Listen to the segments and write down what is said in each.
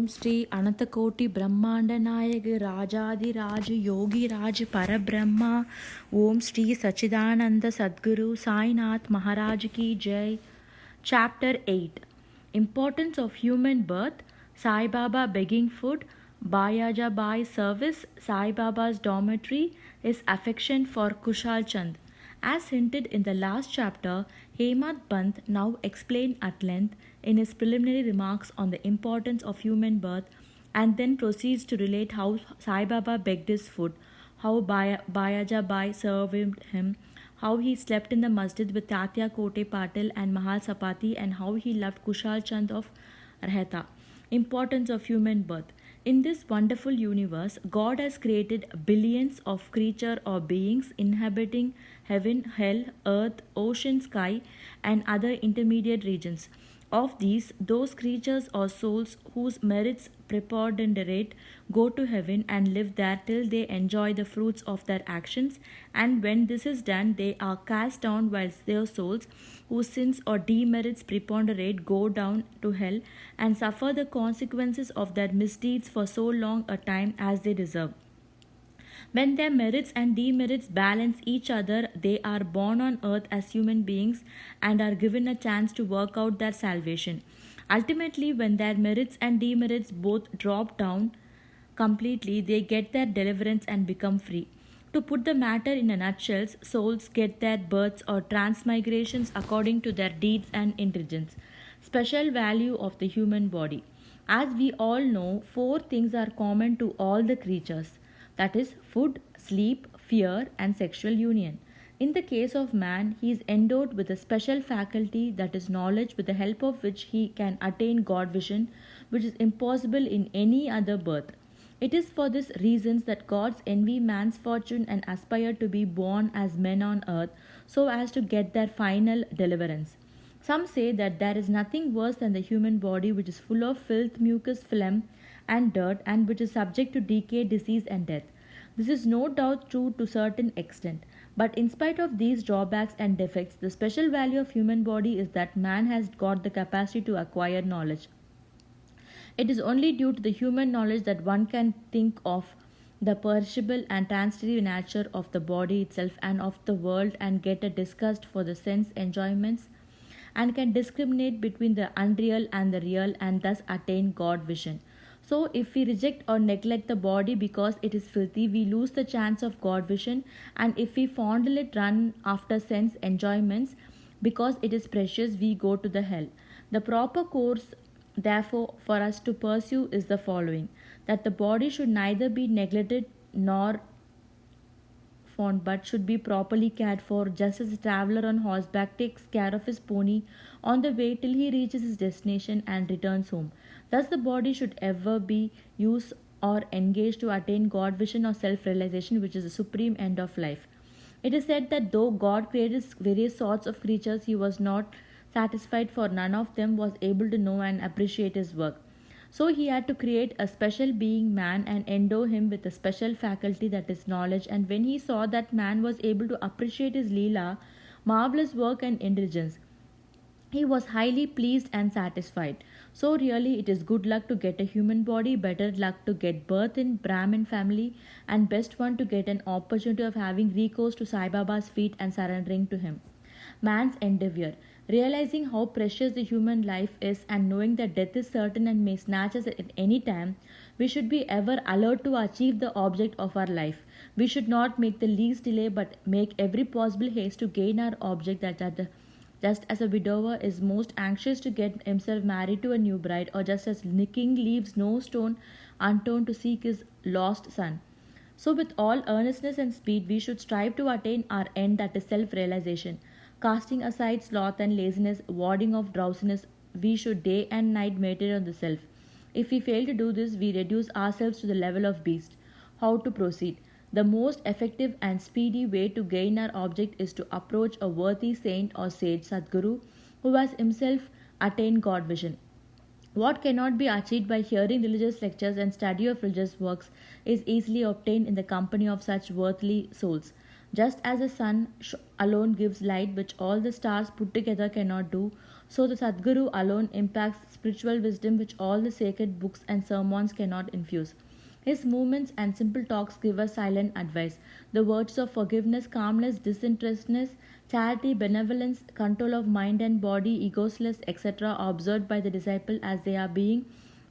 ओम श्री अनंतकोटि ब्रह्मांड नायक राजादि राज योगी राज परब्रह्मा ओम श्री सच्चिदानंद सद्गुरु साईनाथ महाराज की जय. Chapter 8 Importance of Human Birth, Sai Baba begging food, Bayaja Bai service, Sai Baba's dormitory, his affection for Kushal Chand. As hinted in the last chapter, Hemant Pant now explained at length in his preliminary remarks on the importance of human birth and then proceeds to relate how Sai Baba begged his food, how Bayaja Bai served him, how he slept in the masjid with Tatya Kote Patil and Mahal Sapati, and how he loved Kushal Chand of Raheta. Importance of human birth. In this wonderful universe, God has created billions of creatures or beings inhabiting heaven, hell, earth, ocean, sky, and other intermediate regions. Of these, those creatures or souls whose merits preponderate go to heaven and live there till they enjoy the fruits of their actions, and when this is done, they are cast down, whilst their souls whose sins or demerits preponderate go down to hell and suffer the consequences of their misdeeds for so long a time as they deserve. When their merits and demerits balance each other, they are born on earth as human beings and are given a chance to work out their salvation. Ultimately, when their merits and demerits both drop down completely, they get their deliverance and become free. To put the matter in a nutshell, souls get their births or transmigrations according to their deeds and intentions. Special value of the human body. As we all know, four things are common to all the creatures, that is, food, sleep, fear, and sexual union. In the case of man, he is endowed with a special faculty, that is knowledge, with the help of which he can attain God vision, which is impossible in any other birth. It is for this reasons that gods envy man's fortune and aspire to be born as men on earth so as to get their final deliverance. Some say that there is nothing worse than the human body, which is full of filth, mucus, phlegm, and dirt, and which is subject to decay, disease, and death. This is no doubt true to a certain extent. But in spite of these drawbacks and defects, the special value of human body is that man has got the capacity to acquire knowledge. It is only due to the human knowledge that one can think of the perishable and transitory nature of the body itself and of the world, and get a disgust for the sense enjoyments, and can discriminate between the unreal and the real, and thus attain God vision. So, if we reject or neglect the body because it is filthy, we lose the chance of God vision, and if we fondle it, run after sense enjoyments because it is precious, we go to the hell. The proper course, therefore, for us to pursue is the following: that the body should neither be neglected nor fond, but should be properly cared for, just as a traveller on horseback takes care of his pony on the way till he reaches his destination and returns home. Thus, the body should ever be used or engaged to attain God vision or self realization, which is the supreme end of life. It is said that though God created various sorts of creatures, he was not satisfied, for none of them was able to know and appreciate his work. So he had to create a special being, man, and endow him with a special faculty, that is knowledge. And when he saw that man was able to appreciate his Leela, marvelous work and intelligence, he was highly pleased and satisfied. So really it is good luck to get a human body, better luck to get birth in Brahmin family, and best one to get an opportunity of having recourse to Sai Baba's feet and surrendering to him. Man's endeavor. Realizing how precious the human life is and knowing that death is certain and may snatch us at any time, we should be ever alert to achieve the object of our life. We should not make the least delay, but make every possible haste to gain our object, just as a widower is most anxious to get himself married to a new bride, or just as the king leaves no stone unturned to seek his lost son. So with all earnestness and speed, we should strive to attain our end, that is self-realization. Casting aside sloth and laziness, warding off drowsiness, we should day and night meditate on the self. If we fail to do this, we reduce ourselves to the level of beast. How to proceed? The most effective and speedy way to gain our object is to approach a worthy saint or sage Sadguru who has himself attained God vision. What cannot be achieved by hearing religious lectures and study of religious works is easily obtained in the company of such worthy souls. Just as the sun alone gives light, which all the stars put together cannot do, So the Sadguru alone impacts spiritual wisdom which all the sacred books and sermons cannot infuse. His movements and simple talks give us silent advice. The words of forgiveness, calmness, disinterestedness, charity, benevolence, control of mind and body, egolessness, etc., are observed by the disciple as they are being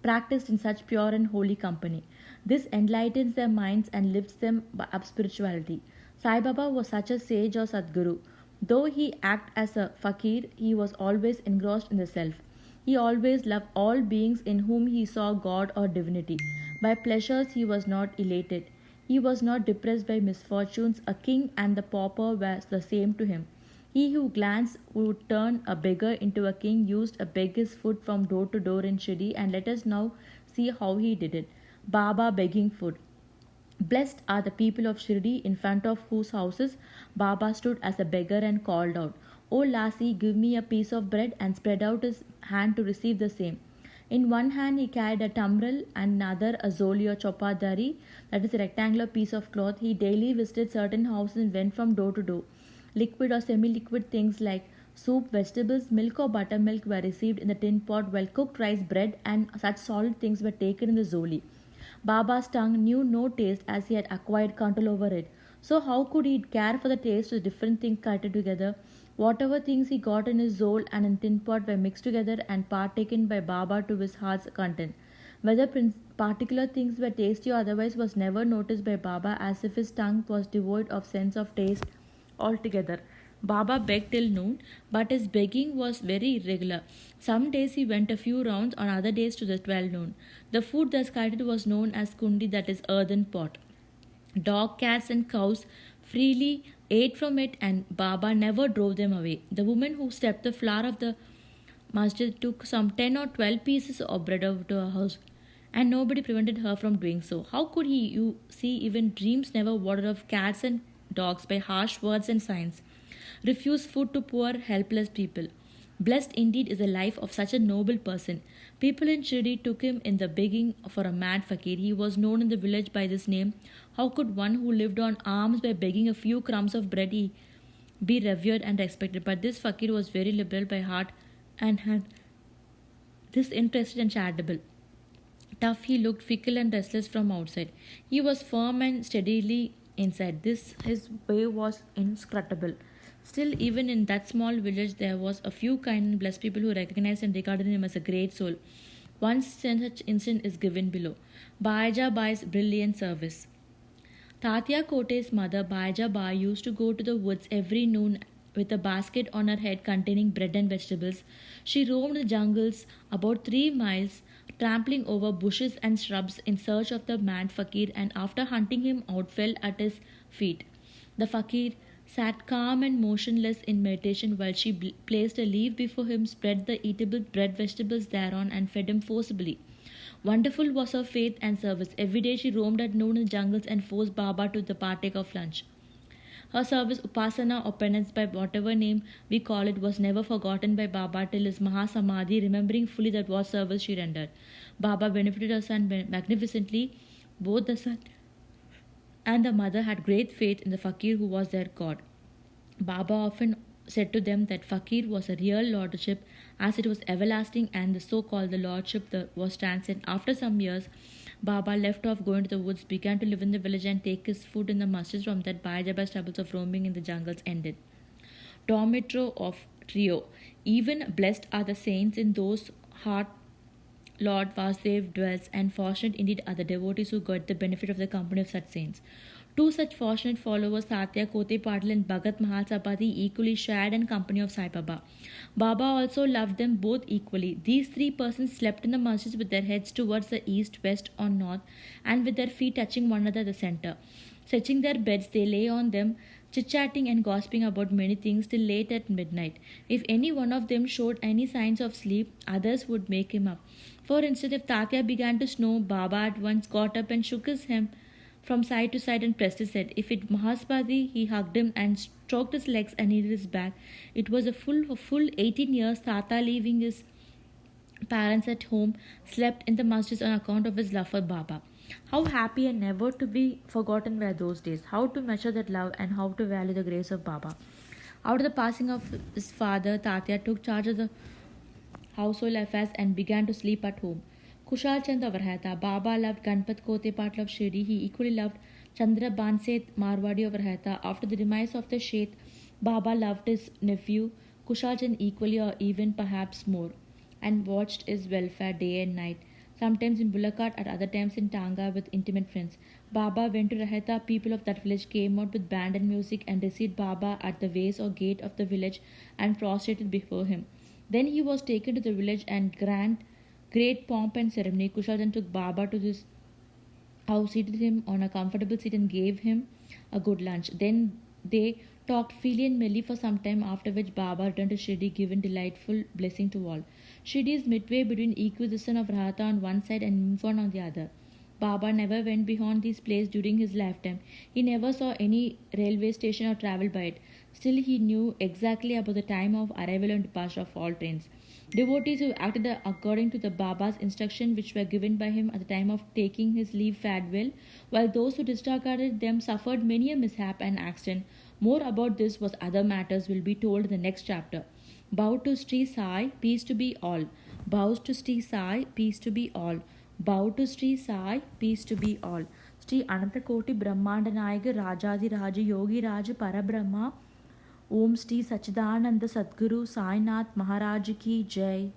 practiced in such pure and holy company. This enlightens their minds and lifts them up spirituality. Sai Baba was such a sage or Sadguru. Though he acted as a fakir, he was always engrossed in the self. He always loved all beings in whom he saw God or divinity. By pleasures he was not elated. He was not depressed by misfortunes. A king and the pauper were the same to him. He who glanced would turn a beggar into a king used to beg his food from door to door in Shirdi, and let us now see how he did it. Baba begging food. Blessed are the people of Shirdi, in front of whose houses Baba stood as a beggar and called out, "O lassie, give me a piece of bread," and spread out his hand to receive the same. In one hand he carried a tumbril and another a zoli or chopadari, that is a rectangular piece of cloth. He daily visited certain houses and went from door to door. Liquid or semi-liquid things like soup, vegetables, milk or buttermilk were received in the tin pot, while cooked rice, bread and such solid things were taken in the zoli. Baba's tongue knew no taste as he had acquired control over it. So how could he care for the taste of different things cutted together? Whatever things he got in his zol and in tin pot were mixed together and partaken by Baba to his heart's content. Whether particular things were tasty or otherwise was never noticed by Baba, as if his tongue was devoid of sense of taste altogether. Baba begged till noon, but his begging was very irregular. Some days he went a few rounds, on other days to the 12 noon. The food thus guided was known as kundi, that is earthen pot. Dog, cats, and cows freely ate from it, and Baba never drove them away. The woman who swept the floor of the masjid took some 10 or 12 pieces of bread over to her house, and nobody prevented her from doing so. How could he, you see, even dreams never water of cats and dogs by harsh words and signs, refuse food to poor, helpless people? Blessed indeed is the life of such a noble person. People in Shirdi took him in the begging for a mad fakir. He was known in the village by this name. How could one who lived on alms by begging a few crumbs of bread be revered and respected? But this fakir was very liberal by heart and had disinterested and charitable. Tough he looked, fickle and restless from outside. He was firm and steadily inside. This his way was inscrutable. Still, even in that small village, there was a few kind and blessed people who recognized and regarded him as a great soul. One such instance is given below. Baija Bai's brilliant service. Tatya Kote's mother, Baija Bai, used to go to the woods every noon with a basket on her head containing bread and vegetables. She roamed the jungles about 3 miles, trampling over bushes and shrubs in search of the mad fakir, and after hunting him out, fell at his feet. The fakir sat calm and motionless in meditation while she placed a leaf before him, spread the eatable bread vegetables thereon, and fed him forcibly. Wonderful was her faith and service. Every day she roamed at noon in the jungles and forced Baba to partake of lunch. Her service, upasana or penance by whatever name we call it, was never forgotten by Baba till his Mahasamadhi, remembering fully that what service she rendered. Baba benefited her son magnificently. Both the son and the mother had great faith in the fakir who was their god. Baba often said to them that fakir was a real lordship, as it was everlasting, and the so-called the lordship was transient. After some years, Baba left off going to the woods, began to live in the village and take his food in the masjid. From that, Baijaba's troubles of roaming in the jungles ended. Dormitory of Trio. Even blessed are the saints in those heart Lord Vasudev dwells, and fortunate indeed are the devotees who got the benefit of the company of such saints. Two such fortunate followers, Satya Kote Patil and Bhagat Mahasapati, equally shared in company of Sai Baba. Baba also loved them both equally. These 3 persons slept in the masjid with their heads towards the east, west or north, and with their feet touching one another at the center. Stretching their beds, they lay on them, chit-chatting and gossiping about many things till late at midnight. If any one of them showed any signs of sleep, others would wake him up. For instance, if Tatya began to snore, Baba at once got up and shook his hem from side to side and pressed his head. If it Mahaspati, he hugged him and stroked his legs and kneaded his back. It was a full 18 years Tata, leaving his parents at home, slept in the masjid on account of his love for Baba. How happy and never to be forgotten were those days. How to measure that love and how to value the grace of Baba. After the passing of his father, Tatya took charge of the household affairs and began to sleep at home. Kushal Chand of Rahata. Baba loved Ganpat Kote Patil of Shirdi. He equally loved Chandra Banseth Marwadi of Rahata. After the demise of the Sheth, Baba loved his nephew Kushal Chand equally or even perhaps more, and watched his welfare day and night, sometimes in Bulakart, at other times in Tanga with intimate friends. Baba went to Rahata. People of that village came out with band and music and received Baba at the ways or gate of the village and prostrated before him. Then he was taken to the village and great pomp and ceremony. Kushaljan took Baba to his house, seated him on a comfortable seat and gave him a good lunch. Then they talked freely and merrily for some time, after which Baba returned to Shirdi, giving delightful blessing to all. Shirdi is midway between Equidistan of Rahata on one side and Imphon on the other. Baba never went beyond this place during his lifetime. He never saw any railway station or travelled by it. Still, he knew exactly about the time of arrival and departure of all trains. Devotees who acted according to the Baba's instructions, which were given by him at the time of taking his leave, fared well, while those who disregarded them suffered many a mishap and accident. More about this was other matters will be told in the next chapter. Bow to Sri Sai, peace to be all. Bows to Sri Sai, peace to be all. Bow to Sri Sai, peace to be all. Sri Anantakoti Brahmanda Nayaga Rajadi Raja Yogi Raja Parabrahma Om Shri Sachidananda Sadguru Sainath Maharaj Ki Jai.